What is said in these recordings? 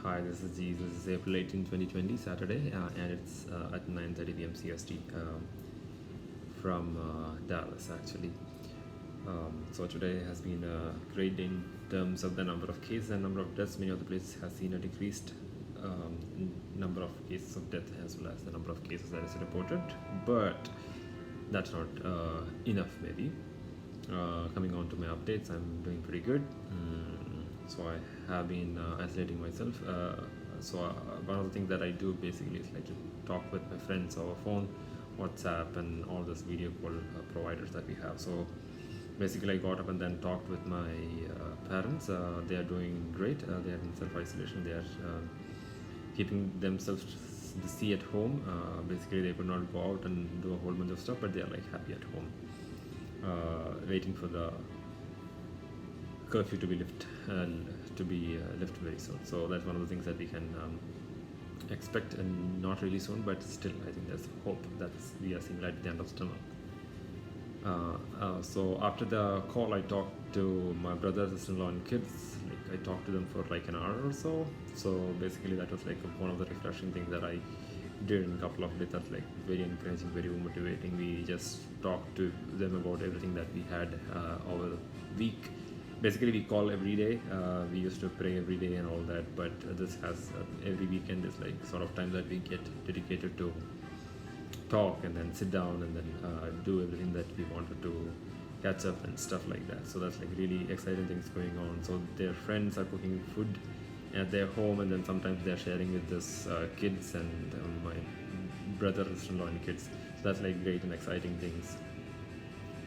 Hi, this is Jees. This is April 18, 2020, Saturday, and it's at 9:30 p.m. CST from Dallas, actually. So today has been a great day in terms of the number of cases and number of deaths. Many of the places have seen a decreased number of cases of death as well as the number of cases that is reported, but that's not enough, maybe. Coming on to my updates, I'm doing pretty good. So I have been isolating myself. One of the things that I do basically is like to talk with my friends over phone, WhatsApp, and all those video call providers that we have. So basically, I got up and then talked with my parents. They are doing great. They are in self-isolation. They are keeping themselves busy at home. Basically, they could not go out and do a whole bunch of stuff, but they are like happy at home, waiting for the curfew to be lifted very soon. So that's one of the things that we can expect, and not really soon, but still I think there's hope that we are seeing light at the end of the tunnel. So after the call, I talked to my brother, sister-in-law, and kids. Like I talked to them for like an hour or so. So basically, that was like one of the refreshing things that I did in a couple of days. That's like very encouraging, very motivating. We just talked to them about everything that we had over the week. Basically, we call every day. We used to pray every day and all that, but this has every weekend is like sort of time that we get dedicated to talk and then sit down and then do everything that we wanted to catch up and stuff like that. So that's like really exciting things going on. So their friends are cooking food at their home, and then sometimes they're sharing with this kids and my brother, sister-in-law, and kids. So that's like great and exciting things.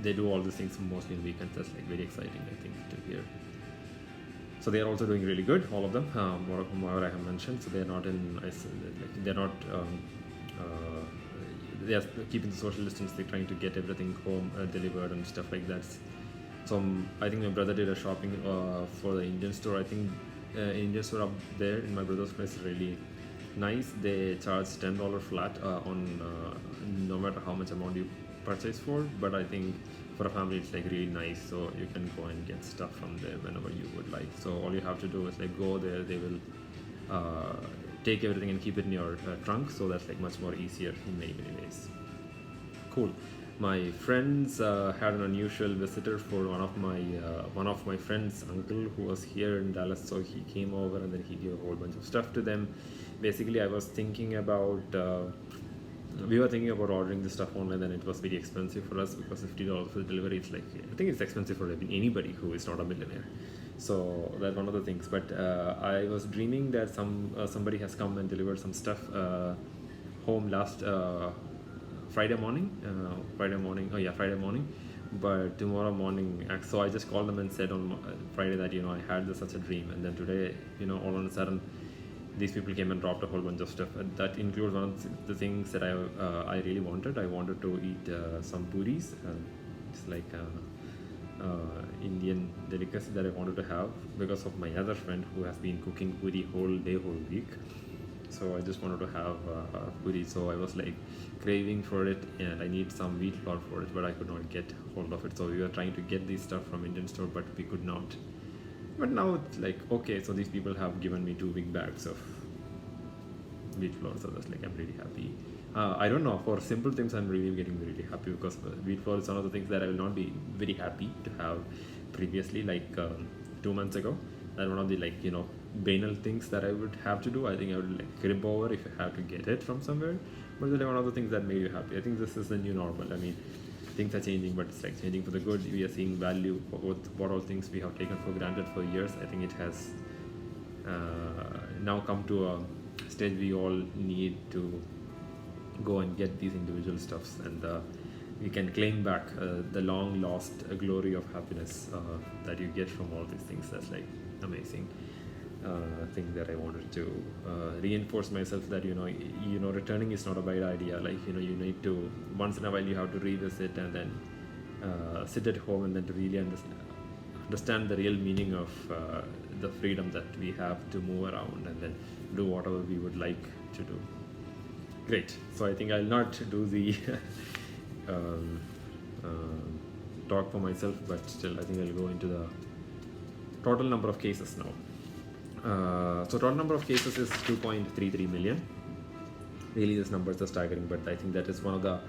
They do all these things mostly in weekends. That's like very exciting, I think, to hear. So they are also doing really good, all of them. What I have mentioned. So they are not in like they're not. They are keeping the social distance. They're trying to get everything home delivered and stuff like that. So I think my brother did a shopping for the Indian store. I think Indian store up there in my brother's place is really nice. They charge $10 flat on no matter how much amount you purchase for, but I think for a family it's like really nice, so you can go and get stuff from there whenever you would like. So all you have to do is like go there. They will take everything and keep it in your trunk, so that's like much more easier in many ways. Cool. My friends had an unusual visitor for one of my friends' uncle who was here in Dallas. So he came over and then he gave a whole bunch of stuff to them. Basically, I was thinking about we were thinking about ordering the stuff online, and it was very expensive for us because $50 for the delivery. It's like, I think it's expensive for anybody who is not a millionaire. So that's one of the things. But I was dreaming that somebody has come and delivered some stuff home last Friday morning. Friday morning. But tomorrow morning, so I just called them and said on Friday that I had such a dream, and then today, all of a sudden, these people came and dropped a whole bunch of stuff. That includes one of the things that I really wanted. I wanted to eat some puris. It's like Indian delicacy that I wanted to have because of my other friend who has been cooking puri whole week. So I just wanted to have puri. So I was like craving for it, and I need some wheat flour for it, but I could not get hold of it. So we were trying to get these stuff from Indian store, but we could not. But now it's like, okay, so these people have given me 2 big bags of wheat flour, so that's like, I'm really happy. I don't know, for simple things I'm really getting really happy because wheat flour is one of the things that I will not be very happy to have previously, like 2 months ago. And one of the banal things that I would have to do, I think I would like crib over if I have to get it from somewhere. But it's like one of the things that made you happy. I think this is the new normal. I mean, things are changing, but it's like changing for the good. We are seeing value for what all things we have taken for granted for years. I think it has now come to a stage we all need to go and get these individual stuffs, and we can claim back the long lost glory of happiness that you get from all these things. That's like amazing thing that I wanted to reinforce myself that returning is not a bad idea. Like you need to, once in a while you have to revisit and then sit at home and then to really understand the real meaning of the freedom that we have to move around and then do whatever we would like to do. Great. So I think I'll not do the talk for myself, but still I think I'll go into the total number of cases now. So total number of cases is 2.33 million. Really, these numbers are staggering, but I think that is one of the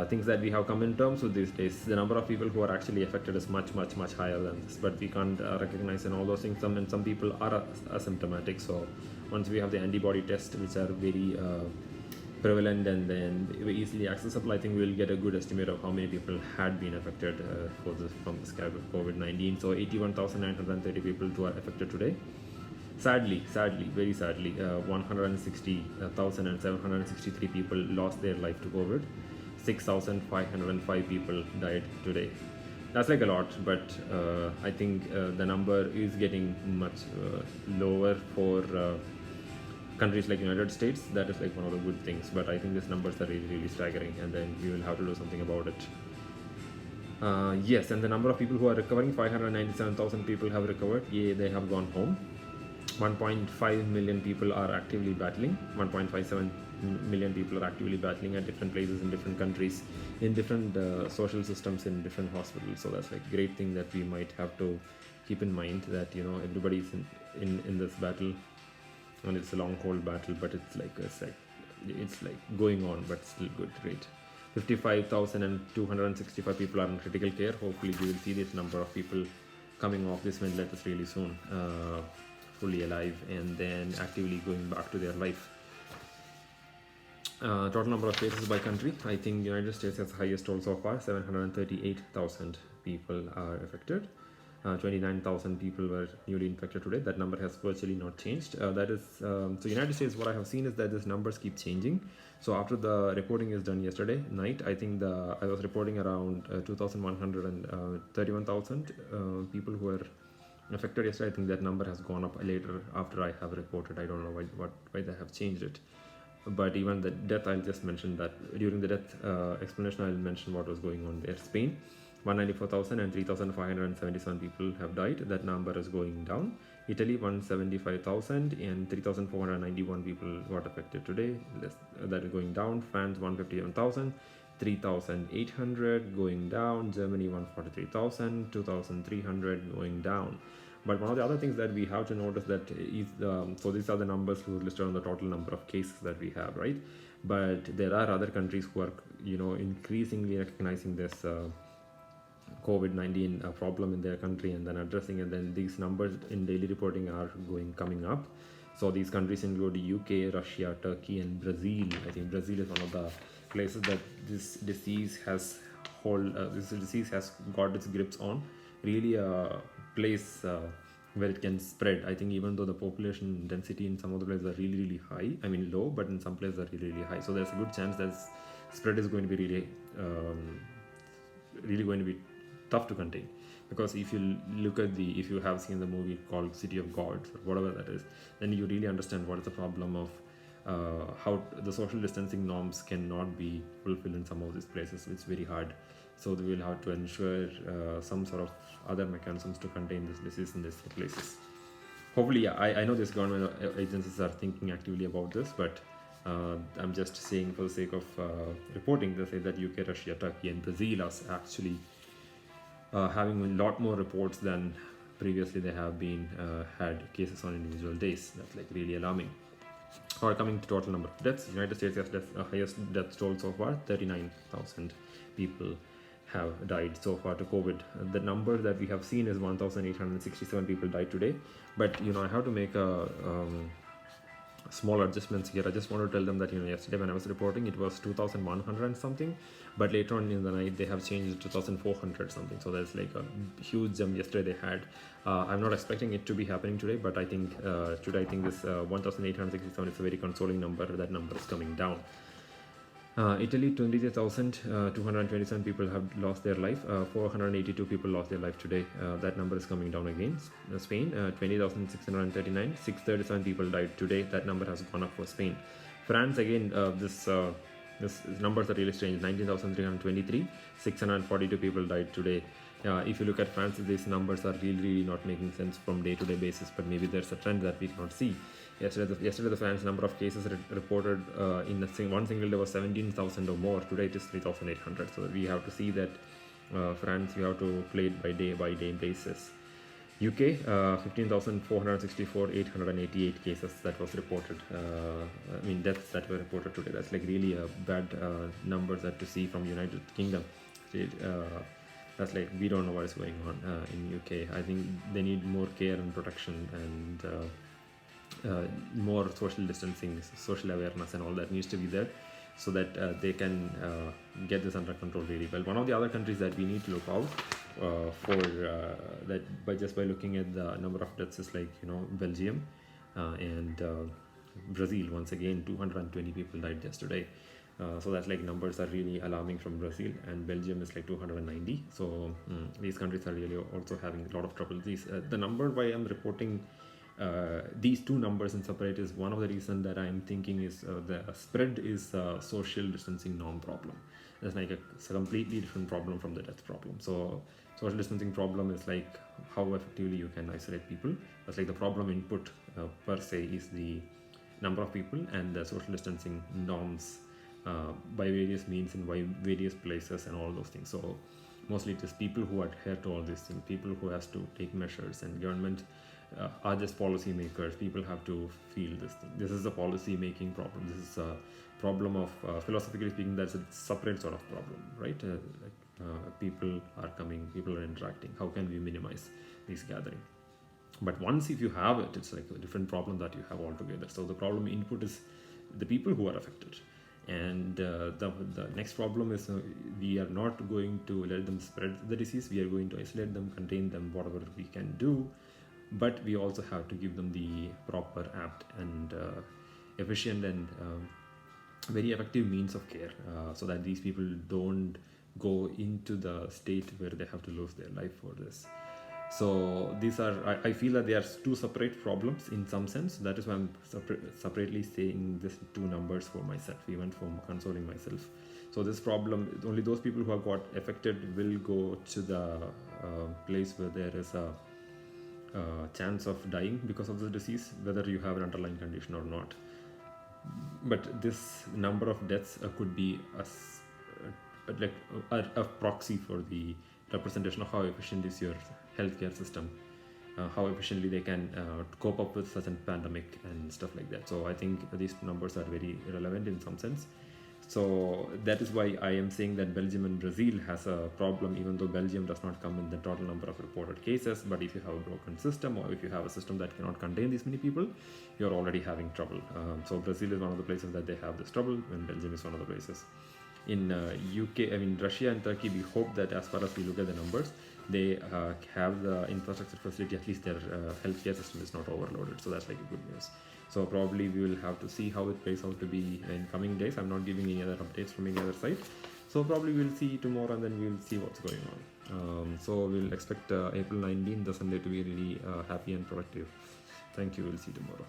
things that we have come in terms with these days. The number of people who are actually affected is much higher than this, but we can't recognize and all those things. Some people are asymptomatic, so once we have the antibody test, which are very prevalent and then easily accessible, I think we'll get a good estimate of how many people had been affected from this COVID-19. So 81,930 people who are affected today. Sadly, very sadly, 160,763 people lost their life to COVID. 6,505 people died today. That's like a lot, but I think the number is getting much lower for countries like United States. That is like one of the good things, but I think these numbers are really staggering, and then we will have to do something about it. Yes, and the number of people who are recovering, 597,000 people have recovered. They have gone home. 1.5 million people are actively battling. 1.57 million people are actively battling at different places in different countries, in different social systems, in different hospitals. So that's like a great thing that we might have to keep in mind, that everybody is in this battle, and it's a long haul battle, but it's like going on, but still good, great. 55,265 people are in critical care. Hopefully we will see this number of people coming off this ventilators really soon, fully alive and then actively going back to their life. Total number of cases by country, I think United States has the highest toll so far. 738,000 people are affected. 29,000 people were newly infected today. That number has virtually not changed. So United States, what I have seen is that these numbers keep changing. So after the reporting is done yesterday night, I think I was reporting around 2,131,000 people who were affected yesterday. I think that number has gone up later after I have reported. I don't know why they have changed it. But even the death, I'll just mention that during the death explanation, I'll mention what was going on there. Spain, 194,000 and 3,577 people have died. That number is going down. Italy, 175,000 and 3,491 people got affected today. That is going down. France, 157,000, 3,800 going down. Germany, 143,000, 2,300 going down. But one of the other things that we have to notice that is, so these are the numbers who are listed on the total number of cases that we have, right? But there are other countries who are, increasingly recognizing this COVID-19 problem in their country and then addressing, and then these numbers in daily reporting are coming up. So these countries include UK, Russia, Turkey, and Brazil. I think Brazil is one of the places that this disease has got its grips on. Really a place where it can spread. I think even though the population density in some of the places are really high, I mean low, but in some places are really high. So there's a good chance that spread is going to be really going to be tough to contain. Because if you look at if you have seen the movie called City of Gods or whatever that is, then you really understand what is the problem of how the social distancing norms cannot be fulfilled in some of these places. It's very hard. So we will have to ensure some sort of other mechanisms to contain this disease in these places. Hopefully, I know these government agencies are thinking actively about this, but I'm just saying for the sake of reporting, they say that UK, Russia, Turkey, and Brazil are actually having a lot more reports than previously they have been had cases on individual days. That's like really alarming. Or coming to total number of deaths, United States has highest death toll so far. 39,000 people have died so far to COVID. The number that we have seen is 1,867 people died today. But I have to make a small adjustments here. I just want to tell them that yesterday when I was reporting it was 2,100 and something, but later on in the night they have changed to 2,400 something. So there's like a huge jump yesterday they had. I'm not expecting it to be happening today, but I think today I think this 1,867 is a very consoling number. That number is coming down. Italy, 23,227 people have lost their life. 482 people lost their life today. That number is coming down again. Spain, 20,639. 637 people died today. That number has gone up for Spain. France, again, this numbers are really strange. 19,323. 642 people died today. If you look at France, these numbers are really not making sense from day-to-day basis, but maybe there's a trend that we cannot see. Yesterday the France number of cases reported in one single day was 17,000 or more. Today it is 3,800. So we have to see that France, we have to play it by day basis. UK, 15,464, 888 cases that was reported. Deaths that were reported today. That's like really a bad numbers that to see from United Kingdom. That's like we don't know what is going on in UK. I think they need more care and protection and more social distancing, social awareness, and all that needs to be there, so that they can get this under control really well. One of the other countries that we need to look out for that by looking at the number of deaths is like Belgium and Brazil. Once again, 220 people died yesterday. So that's like numbers are really alarming from Brazil, and Belgium is like 290. So these countries are really also having a lot of trouble. The number why I'm reporting these two numbers in separate is one of the reasons that I'm thinking is the spread is a social distancing norm problem. It's like it's a completely different problem from the death problem. So social distancing problem is like how effectively you can isolate people. That's like the problem input per se is the number of people, and the social distancing norms by various means and by various places and all those things. So mostly it is people who adhere to all these things, people who has to take measures, and government are just policy makers. People have to feel this thing. This is a policy making problem. This is a problem of philosophically speaking, that's a separate sort of problem, right? People are coming, people are interacting. How can we minimize these gatherings? But once if you have it, it's like a different problem that you have altogether. So the problem input is the people who are affected. And the next problem is we are not going to let them spread the disease. We are going to isolate them, contain them, whatever we can do. But we also have to give them the proper, apt, and efficient and very effective means of care, so that these people don't go into the state where they have to lose their life for this. So these are, I feel that they are two separate problems in some sense. That is why I'm separately saying these two numbers for myself, even for consoling myself. So this problem, only those people who have got affected will go to the place where there is a chance of dying because of the disease, whether you have an underlying condition or not. But this number of deaths could be a proxy for the representation of how efficient is your healthcare system, how efficiently they can cope up with such a pandemic and stuff like that. So I think these numbers are very relevant in some sense. So that is why I am saying that Belgium and Brazil has a problem, even though Belgium does not come in the total number of reported cases. But if you have a broken system, or if you have a system that cannot contain this many people, you're already having trouble. So Brazil is one of the places that they have this trouble, and Belgium is one of the places. In UK, Russia and Turkey, we hope that as far as we look at the numbers, they have the infrastructure facility, at least their healthcare system is not overloaded. So that's like a good news. So probably we will have to see how it plays out to be in coming days. I'm not giving any other updates from any other side. So probably we'll see tomorrow, and then we'll see what's going on. So we'll expect April 19th, the Sunday, to be really happy and productive. Thank you. We'll see tomorrow.